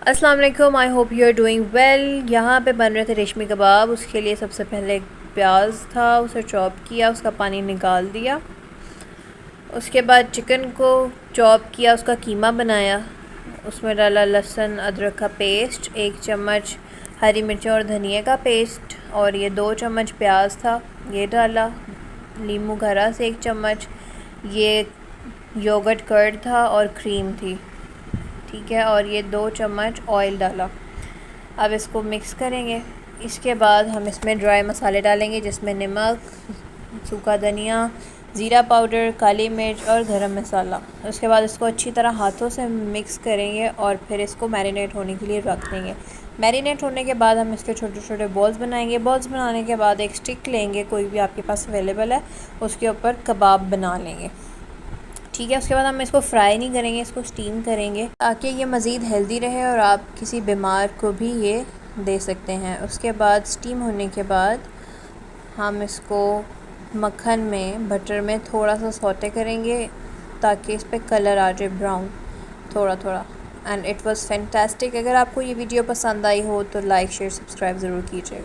अस्सलाम वालेकुम, I hope you are doing well. यहाँ पे बन रहे थे रेशमी कबाब। उसके लिए सबसे पहले प्याज था, उसे चॉप किया, उसका पानी निकाल दिया। उसके बाद चिकन को चॉप किया, उसका कीमा बनाया। उसमें डाला लहसुन अदरक का पेस्ट, 1 चम्मच हरी मिर्च और धनिया का पेस्ट, और ये 2 चम्मच प्याज था, ये डाला। नींबू का रस 1 चम्मच, ये योगर्ट कर्ड था और क्रीम थी, ठीक है। और ये 2 चम्मच ऑयल डाला। अब इसको मिक्स करेंगे। इसके बाद हम इसमें ड्राई मसाले डालेंगे, जिसमें नमक, सूखा धनिया, ज़ीरा पाउडर, काली मिर्च और गरम मसाला। उसके बाद इसको अच्छी तरह हाथों से मिक्स करेंगे और फिर इसको मैरिनेट होने के लिए रख देंगे। मैरिनेट होने के बाद हम इसके छोटे छोटे बॉल्स बनाएंगे। बॉल्स बनाने के बाद एक स्टिक लेंगे, कोई भी आपके पास अवेलेबल है, उसके ऊपर कबाब बना लेंगे, ठीक है। उसके बाद हम इसको फ्राई नहीं करेंगे, इसको स्टीम करेंगे ताकि ये मज़ीद हेल्दी रहे और आप किसी बीमार को भी ये दे सकते हैं। उसके बाद स्टीम होने के बाद हम इसको मक्खन में, बटर में थोड़ा सा सौटे करेंगे ताकि इस पर कलर आ जाए ब्राउन थोड़ा थोड़ा। And it was fantastic. अगर आपको ये वीडियो पसंद आई हो तो लाइक शेयर सब्सक्राइब ज़रूर कीजिएगा।